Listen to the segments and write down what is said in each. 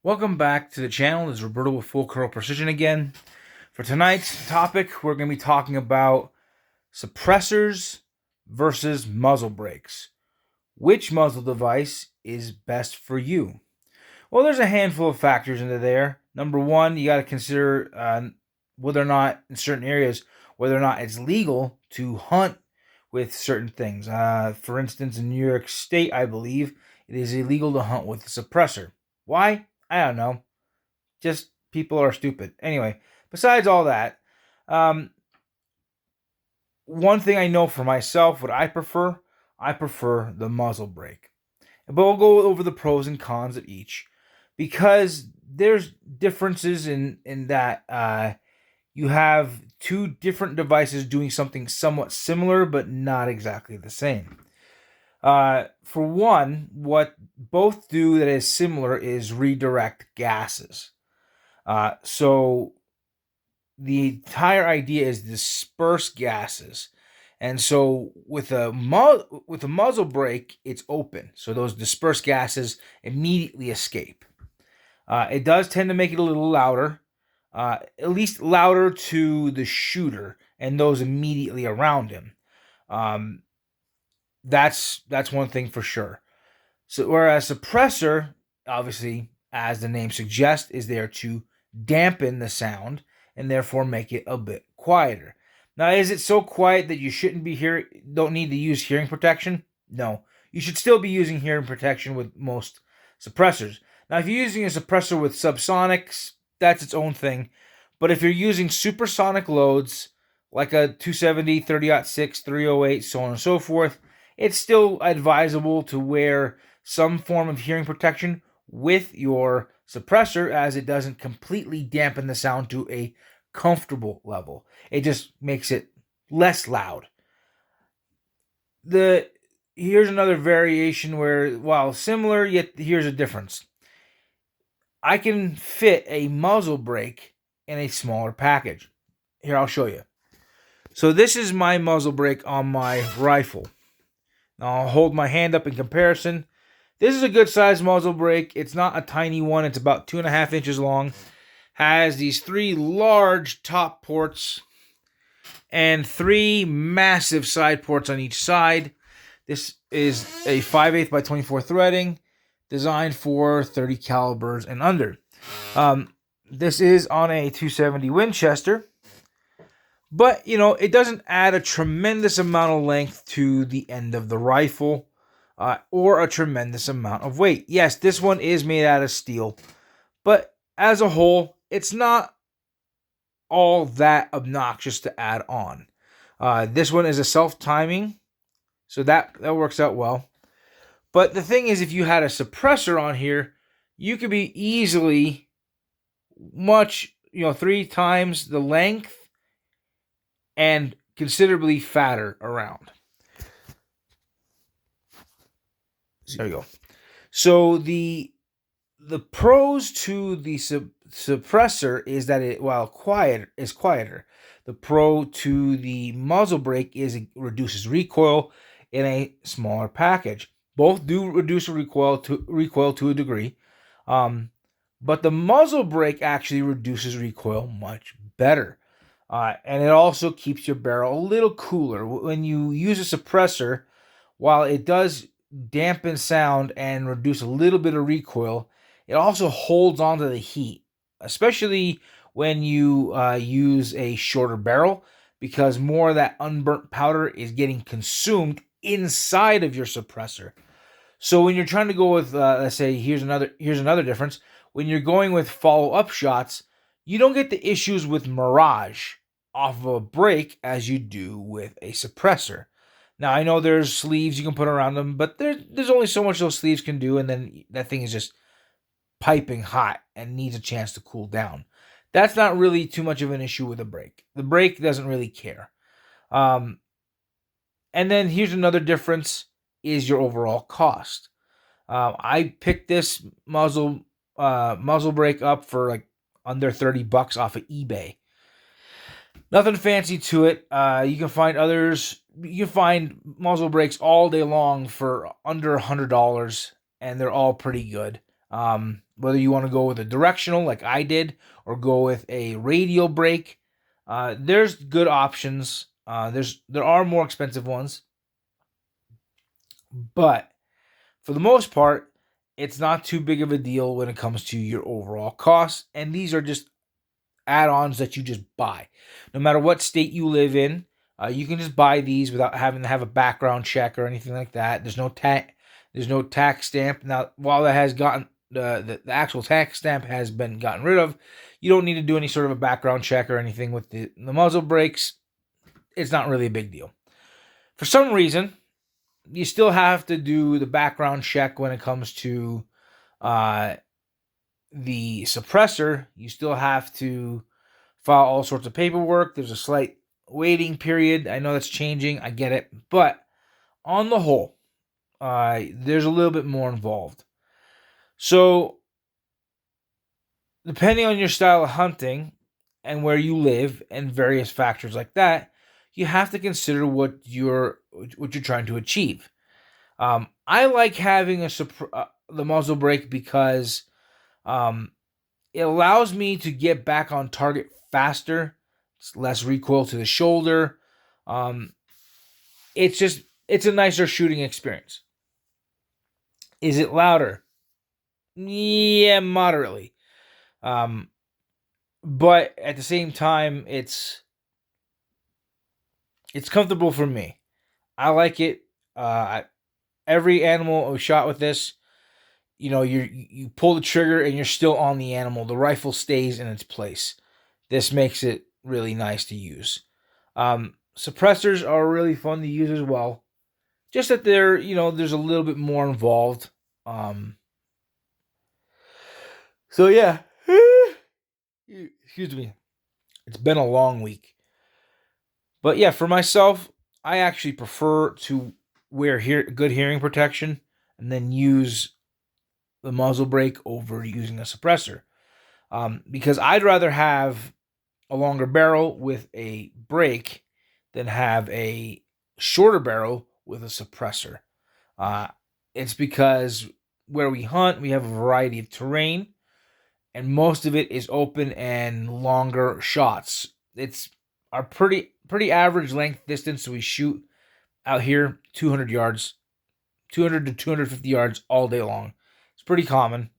Welcome back to the channel. This is Roberto with Full Curl Precision again. For tonight's topic, we're going to be talking about suppressors versus muzzle brakes. Which muzzle device is best for you? Well, there's a handful of factors into there. Number one, you got to consider whether or not in certain areas, whether or not it's legal to hunt with certain things. For instance, in New York State, I believe it is illegal to hunt with a suppressor. Why? I don't know. Just people are stupid. Anyway, besides all that, um, one thing I know for myself, what I prefer the muzzle brake. But we'll go over the pros and cons of each because there's differences in that you have two different devices doing something somewhat similar but not exactly the same. For one, what both do that is similar is redirect gases. So the entire idea is disperse gases. And so with a muzzle brake, it's open. So those dispersed gases immediately escape. It does tend to make it a little louder, at least louder to the shooter and those immediately around him. That's one thing for sure. So whereas suppressor, obviously, as the name suggests, is there to dampen the sound and therefore make it a bit quieter. Now, is it so quiet that you don't need to use hearing protection? No. You should still be using hearing protection with most suppressors. Now, if you're using a suppressor with subsonics, that's its own thing. But if you're using supersonic loads, like a 270, 30-06, 308, so on and so forth, it's still advisable to wear some form of hearing protection with your suppressor, as it doesn't completely dampen the sound to a comfortable level. It just makes it less loud. Here's another variation where, while similar, yet here's a difference. I can fit a muzzle brake in a smaller package. Here, I'll show you. So this is my muzzle brake on my rifle. Now I'll hold my hand up in comparison. This is a good sized muzzle brake. It's not a tiny one. It's about 2.5 inches long. Has these 3 large top ports and 3 massive side ports on each side. This is a 5/8 by 24 threading, designed for 30 calibers and under. This is on a 270 Winchester. But, it doesn't add a tremendous amount of length to the end of the rifle or a tremendous amount of weight. Yes, this one is made out of steel, but as a whole, it's not all that obnoxious to add on. This one is a self-timing, so that works out well. But the thing is, if you had a suppressor on here, you could be easily 3 times the length and considerably fatter around. There we go. So the pros to the suppressor is that it, while quiet, is quieter. The pro to the muzzle brake is it reduces recoil in a smaller package. Both do reduce recoil to a degree, but the muzzle brake actually reduces recoil much better. And it also keeps your barrel a little cooler. When you use a suppressor, while it does dampen sound and reduce a little bit of recoil, it also holds onto the heat, especially when you use a shorter barrel, because more of that unburnt powder is getting consumed inside of your suppressor. So when you're trying to go with, let's say, here's another difference. When you're going with follow-up shots, you don't get the issues with mirage off of a brake as you do with a suppressor. Now, I know there's sleeves you can put around them, but there's only so much those sleeves can do, and then that thing is just piping hot and needs a chance to cool down. That's not really too much of an issue with a brake. The brake doesn't really care. And then here's another difference is your overall cost. I picked this muzzle brake up for like under $30 off of eBay. Nothing fancy to it. You can find others. You can find muzzle brakes all day long for under $100, and they're all pretty good. Whether you want to go with a directional like I did or go with a radial brake, there's good options. There are more expensive ones, but for the most part, it's not too big of a deal when it comes to your overall costs. And these are just add-ons that you just buy. No matter what state you live in, you can just buy these without having to have a background check or anything like that. There's no tax stamp. Now, while that has gotten the actual tax stamp has been gotten rid of, you don't need to do any sort of a background check or anything with the muzzle brakes. It's not really a big deal. For some reason, you still have to do the background check when it comes to uh, the suppressor. You still have to file all sorts of paperwork. There's a slight waiting period. I know that's changing. I get it. But on the whole, there's a little bit more involved. So, depending on your style of hunting and where you live and various factors like that, you have to consider what you're trying to achieve. I like having the muzzle brake because it allows me to get back on target faster. It's less recoil to the shoulder. It's a nicer shooting experience. Is it louder? Yeah, moderately. But at the same time, it's comfortable for me. I like it. Every animal shot with this, you pull the trigger and you're still on the animal. The rifle stays in its place. This makes it really nice to use. Suppressors are really fun to use as well. Just that there's a little bit more involved. So yeah. Excuse me. It's been a long week. But yeah, for myself, I actually prefer to wear good hearing protection and then use the muzzle brake over using a suppressor. Because I'd rather have a longer barrel with a brake than have a shorter barrel with a suppressor. It's because where we hunt, we have a variety of terrain, and most of it is open and longer shots. It's our pretty average length distance. So we shoot out here 200 yards, 200 to 250 yards all day long. It's pretty common.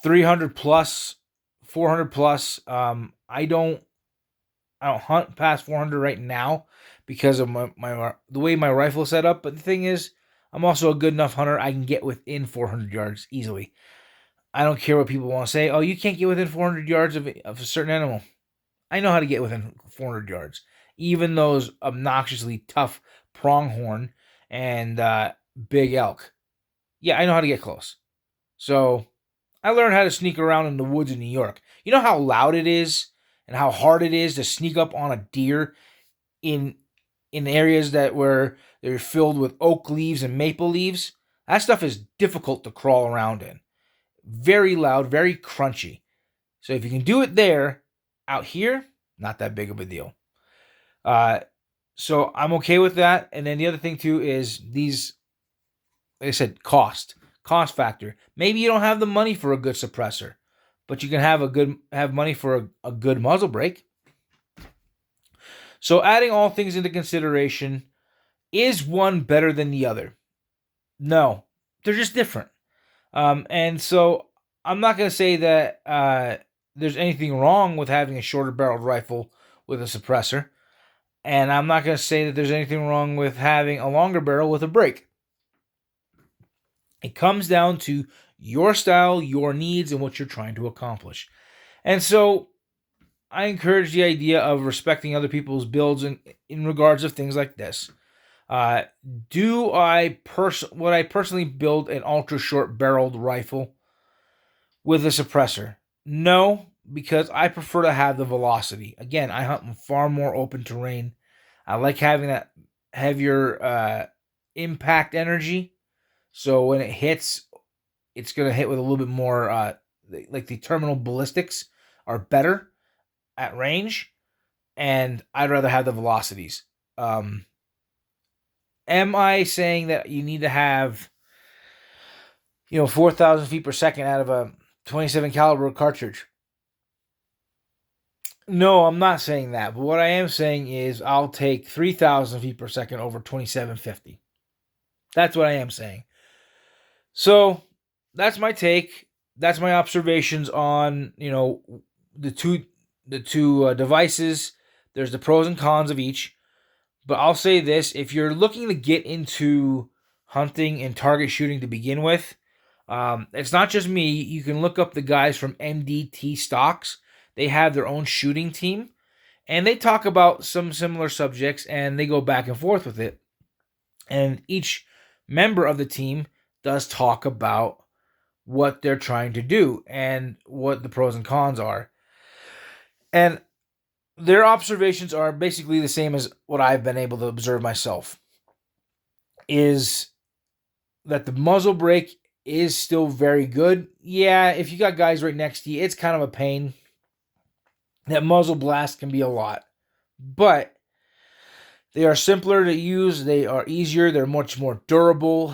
300 plus, 400 plus. I don't hunt past 400 right now because of the way my rifle is set up. But the thing is, I'm also a good enough hunter. I can get within 400 yards easily. I don't care what people want to say. Oh, you can't get within 400 yards of a certain animal. I know how to get within 400 yards. Even those obnoxiously tough pronghorn and big elk. Yeah, I know how to get close. So I learned how to sneak around in the woods in New York. You know how loud it is and how hard it is to sneak up on a deer in areas where they're filled with oak leaves and maple leaves? That stuff is difficult to crawl around in. Very loud, very crunchy. So if you can do it there, out here, not that big of a deal. So I'm okay with that. And then the other thing too is these, like I said, cost factor. Maybe you don't have the money for a good suppressor, but you can have money for a good muzzle brake. So adding all things into consideration, is one better than the other? No, they're just different. And so I'm not going to say that there's anything wrong with having a shorter barreled rifle with a suppressor. And I'm not going to say that there's anything wrong with having a longer barrel with a brake. It comes down to your style, your needs, and what you're trying to accomplish. And so I encourage the idea of respecting other people's builds in regards of things like this. Would I personally build an ultra short barreled rifle with a suppressor? No, because I prefer to have the velocity. Again, I hunt in far more open terrain. I like having that heavier impact energy. So when it hits, it's going to hit with a little bit more, like the terminal ballistics are better at range. And I'd rather have the velocities. Am I saying that you need to have 4,000 feet per second out of a 27 caliber cartridge. No, I'm not saying that. But what I am saying is I'll take 3,000 feet per second over 2750. That's what I am saying. So that's my take. That's my observations on the two devices. There's the pros and cons of each. But I'll say this: if you're looking to get into hunting and target shooting to begin with, it's not just me. You can look up the guys from MDT Stocks. They have their own shooting team, and they talk about some similar subjects, and they go back and forth with it. And each member of the team does talk about what they're trying to do and what the pros and cons are. And their observations are basically the same as what I've been able to observe myself, is that the muzzle brake is still very good. Yeah, if you got guys right next to you, it's kind of a pain. That muzzle blast can be a lot. But they are simpler to use, they are easier, they're much more durable,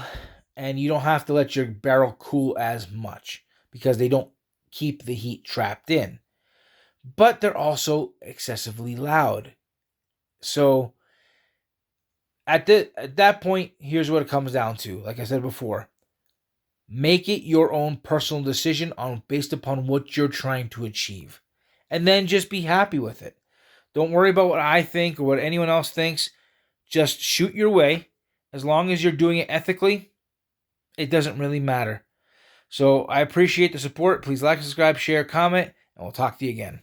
and you don't have to let your barrel cool as much because they don't keep the heat trapped in. But they're also excessively loud. So at that point, here's what it comes down to. Like I said before, make it your own personal decision based upon what you're trying to achieve. And then just be happy with it. Don't worry about what I think or what anyone else thinks. Just shoot your way. As long as you're doing it ethically, it doesn't really matter. So I appreciate the support. Please like, subscribe, share, comment, and we'll talk to you again.